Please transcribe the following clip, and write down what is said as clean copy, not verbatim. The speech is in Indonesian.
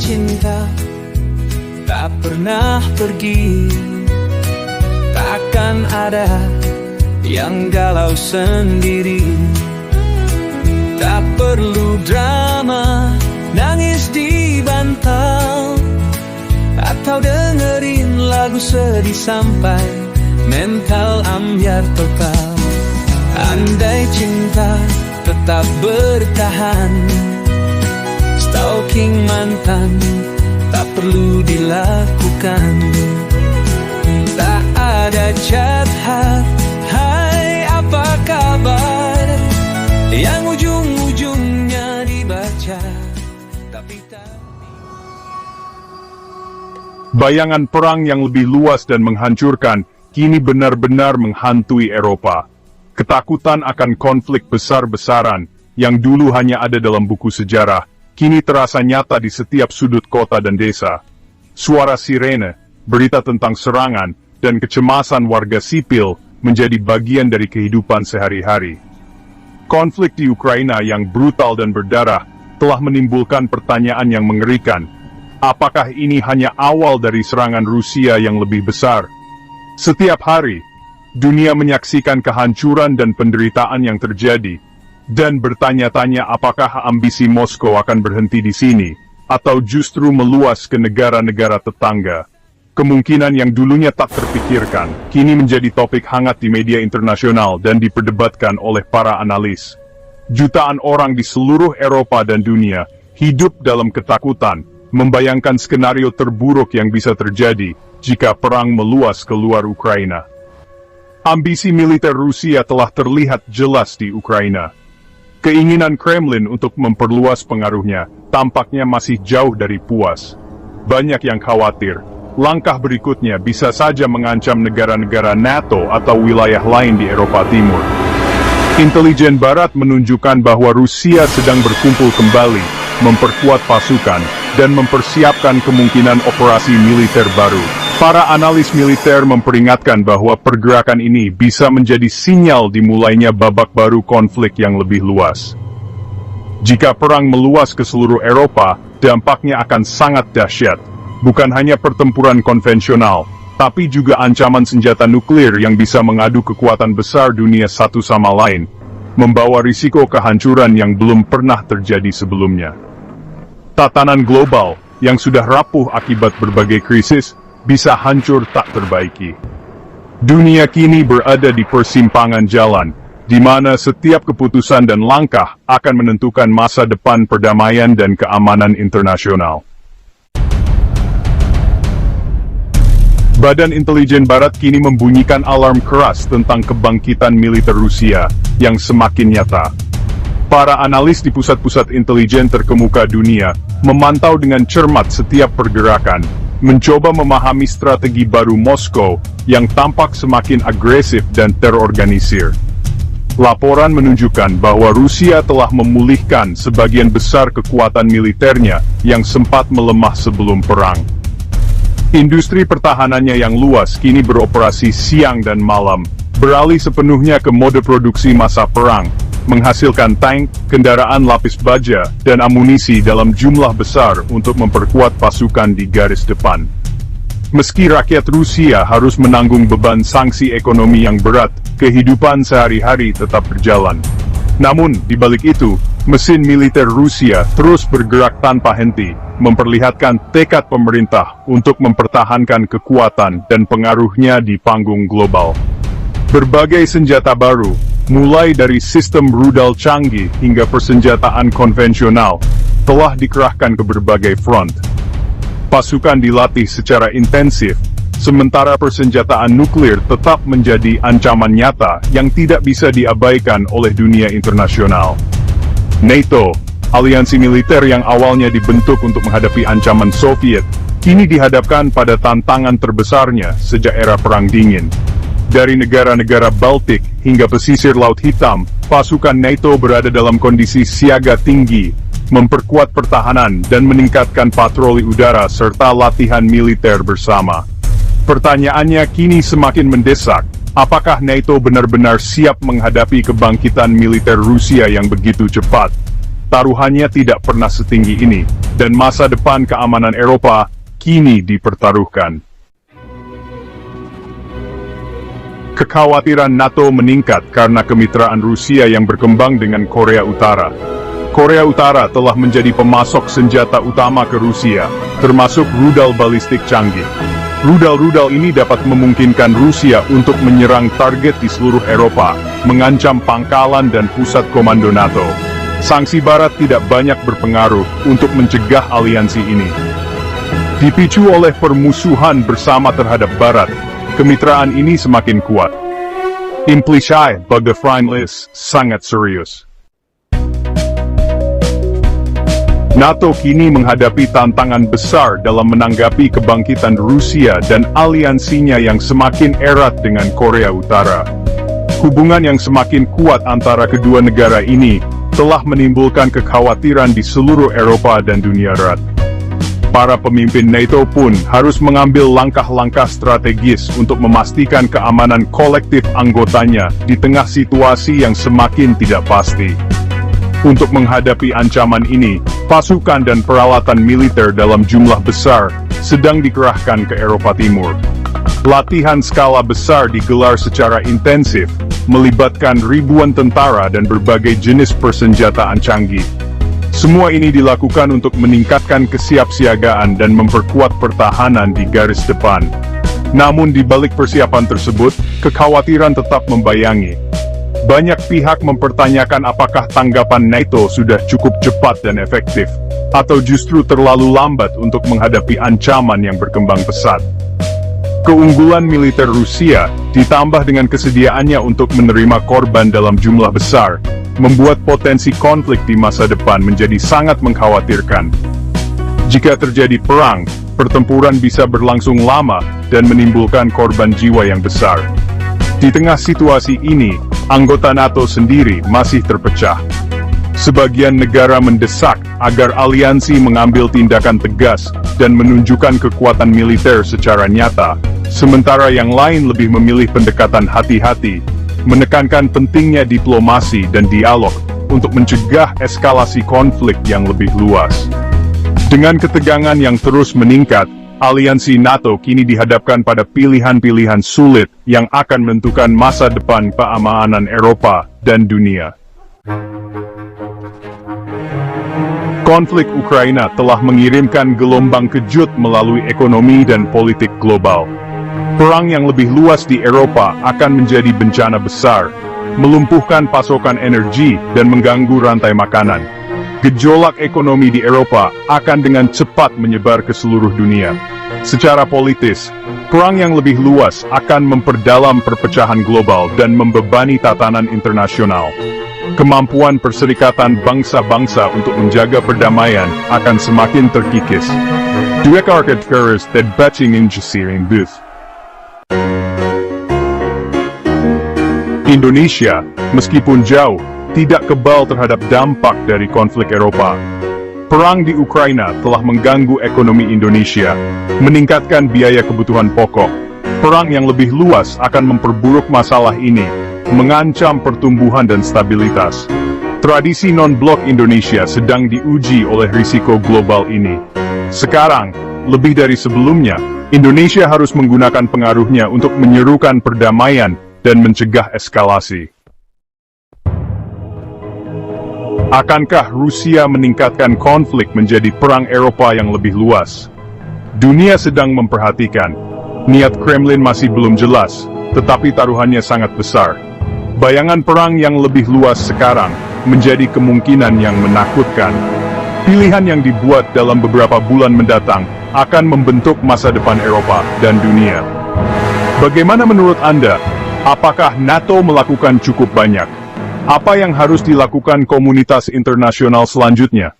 cinta tak pernah pergi, takkan ada yang galau sendiri. Tak perlu drama, nangis di bantal, atau dengerin lagu sedih sampai mental ambyar total. Andai cinta tetap bertahan, stalking mantan tak perlu dilakukan. Tak ada chat hai apa kabar, yang ujung-ujungnya dibaca tapi tak. Bayangan perang yang lebih luas dan menghancurkan kini benar-benar menghantui Eropa. Ketakutan akan konflik besar-besaran yang dulu hanya ada dalam buku sejarah, kini terasa nyata di setiap sudut kota dan desa. Suara sirene, berita tentang serangan, dan kecemasan warga sipil menjadi bagian dari kehidupan sehari-hari. Konflik di Ukraina yang brutal dan berdarah telah menimbulkan pertanyaan yang mengerikan. Apakah ini hanya awal dari serangan Rusia yang lebih besar? Setiap hari, dunia menyaksikan kehancuran dan penderitaan yang terjadi, dan bertanya-tanya apakah ambisi Moskow akan berhenti di sini, atau justru meluas ke negara-negara tetangga. Kemungkinan yang dulunya tak terpikirkan, kini menjadi topik hangat di media internasional dan diperdebatkan oleh para analis. Jutaan orang di seluruh Eropa dan dunia hidup dalam ketakutan, membayangkan skenario terburuk yang bisa terjadi jika perang meluas keluar Ukraina. Ambisi militer Rusia telah terlihat jelas di Ukraina. Keinginan Kremlin untuk memperluas pengaruhnya tampaknya masih jauh dari puas. Banyak yang khawatir, langkah berikutnya bisa saja mengancam negara-negara NATO atau wilayah lain di Eropa Timur. Intelijen Barat menunjukkan bahwa Rusia sedang berkumpul kembali, memperkuat pasukan, dan mempersiapkan kemungkinan operasi militer baru. Para analis militer memperingatkan bahwa pergerakan ini bisa menjadi sinyal dimulainya babak baru konflik yang lebih luas. Jika perang meluas ke seluruh Eropa, dampaknya akan sangat dahsyat. Bukan hanya pertempuran konvensional, tapi juga ancaman senjata nuklir yang bisa mengadu kekuatan besar dunia satu sama lain, membawa risiko kehancuran yang belum pernah terjadi sebelumnya. Tatanan global yang sudah rapuh akibat berbagai krisis bisa hancur tak terbaiki. Dunia kini berada di persimpangan jalan, di mana setiap keputusan dan langkah akan menentukan masa depan perdamaian dan keamanan internasional. Badan Intelijen Barat kini membunyikan alarm keras tentang kebangkitan militer Rusia yang semakin nyata. Para analis di pusat-pusat intelijen terkemuka dunia memantau dengan cermat setiap pergerakan, mencoba memahami strategi baru Moskow yang tampak semakin agresif dan terorganisir. Laporan menunjukkan bahwa Rusia telah memulihkan sebagian besar kekuatan militernya yang sempat melemah sebelum perang. Industri pertahanannya yang luas kini beroperasi siang dan malam, beralih sepenuhnya ke mode produksi masa perang, menghasilkan tank, kendaraan lapis baja, dan amunisi dalam jumlah besar untuk memperkuat pasukan di garis depan. Meski rakyat Rusia harus menanggung beban sanksi ekonomi yang berat, kehidupan sehari-hari tetap berjalan. Namun, di balik itu, mesin militer Rusia terus bergerak tanpa henti, memperlihatkan tekad pemerintah untuk mempertahankan kekuatan dan pengaruhnya di panggung global. Berbagai senjata baru, mulai dari sistem rudal canggih hingga persenjataan konvensional, telah dikerahkan ke berbagai front. Pasukan dilatih secara intensif, sementara persenjataan nuklir tetap menjadi ancaman nyata yang tidak bisa diabaikan oleh dunia internasional. NATO, aliansi militer yang awalnya dibentuk untuk menghadapi ancaman Soviet, kini dihadapkan pada tantangan terbesarnya sejak era Perang Dingin. Dari negara-negara Baltik hingga pesisir Laut Hitam, pasukan NATO berada dalam kondisi siaga tinggi, memperkuat pertahanan dan meningkatkan patroli udara serta latihan militer bersama. Pertanyaannya kini semakin mendesak, apakah NATO benar-benar siap menghadapi kebangkitan militer Rusia yang begitu cepat? taruhannya tidak pernah setinggi ini, dan masa depan keamanan Eropa kini dipertaruhkan. Kekhawatiran NATO meningkat karena kemitraan Rusia yang berkembang dengan Korea Utara. Korea Utara telah menjadi pemasok senjata utama ke Rusia, termasuk rudal balistik canggih. Rudal-rudal ini dapat memungkinkan Rusia untuk menyerang target di seluruh Eropa, mengancam pangkalan dan pusat komando NATO. Sanksi Barat tidak banyak berpengaruh untuk mencegah aliansi ini. Dipicu oleh permusuhan bersama terhadap Barat, kemitraan ini semakin kuat. Implikasi bagi Finlandia sangat serius. NATO kini menghadapi tantangan besar dalam menanggapi kebangkitan Rusia dan aliansinya yang semakin erat dengan Korea Utara. Hubungan yang semakin kuat antara kedua negara ini telah menimbulkan kekhawatiran di seluruh Eropa dan dunia barat. Para pemimpin NATO pun harus mengambil langkah-langkah strategis untuk memastikan keamanan kolektif anggotanya di tengah situasi yang semakin tidak pasti. Untuk menghadapi ancaman ini, pasukan dan peralatan militer dalam jumlah besar sedang dikerahkan ke Eropa Timur. Latihan skala besar digelar secara intensif, melibatkan ribuan tentara dan berbagai jenis persenjataan canggih. Semua ini dilakukan untuk meningkatkan kesiapsiagaan dan memperkuat pertahanan di garis depan. Namun di balik persiapan tersebut, kekhawatiran tetap membayangi. Banyak pihak mempertanyakan apakah tanggapan NATO sudah cukup cepat dan efektif, atau justru terlalu lambat untuk menghadapi ancaman yang berkembang pesat. Keunggulan militer Rusia, ditambah dengan kesediaannya untuk menerima korban dalam jumlah besar, membuat potensi konflik di masa depan menjadi sangat mengkhawatirkan. Jika terjadi perang, pertempuran bisa berlangsung lama dan menimbulkan korban jiwa yang besar. Di tengah situasi ini, anggota NATO sendiri masih terpecah. Sebagian negara mendesak agar aliansi mengambil tindakan tegas dan menunjukkan kekuatan militer secara nyata, sementara yang lain lebih memilih pendekatan hati-hati, menekankan pentingnya diplomasi dan dialog untuk mencegah eskalasi konflik yang lebih luas. Dengan ketegangan yang terus meningkat, aliansi NATO kini dihadapkan pada pilihan-pilihan sulit yang akan menentukan masa depan keamanan Eropa dan dunia. Konflik Ukraina telah mengirimkan gelombang kejut melalui ekonomi dan politik global. Perang yang lebih luas di Eropa akan menjadi bencana besar, melumpuhkan pasokan energi dan mengganggu rantai makanan. Gejolak ekonomi di Eropa akan dengan cepat menyebar ke seluruh dunia. Secara politis, perang yang lebih luas akan memperdalam perpecahan global dan membebani tatanan internasional. Kemampuan perserikatan bangsa-bangsa untuk menjaga perdamaian akan semakin terkikis. Dua karket keras dan batching injasiring booth. Indonesia, meskipun jauh, tidak kebal terhadap dampak dari konflik Eropa. Perang di Ukraina telah mengganggu ekonomi Indonesia, meningkatkan biaya kebutuhan pokok. Perang yang lebih luas akan memperburuk masalah ini, mengancam pertumbuhan dan stabilitas. Tradisi non-blok Indonesia sedang diuji oleh risiko global ini. Sekarang, lebih dari sebelumnya, Indonesia harus menggunakan pengaruhnya untuk menyerukan perdamaian dan mencegah eskalasi. Akankah Rusia meningkatkan konflik menjadi perang Eropa yang lebih luas? Dunia sedang memperhatikan. Niat Kremlin masih belum jelas, tetapi taruhannya sangat besar. Bayangan perang yang lebih luas sekarang menjadi kemungkinan yang menakutkan. Pilihan yang dibuat dalam beberapa bulan mendatang akan membentuk masa depan Eropa dan dunia. Bagaimana menurut Anda? Apakah NATO melakukan cukup banyak? Apa yang harus dilakukan komunitas internasional selanjutnya?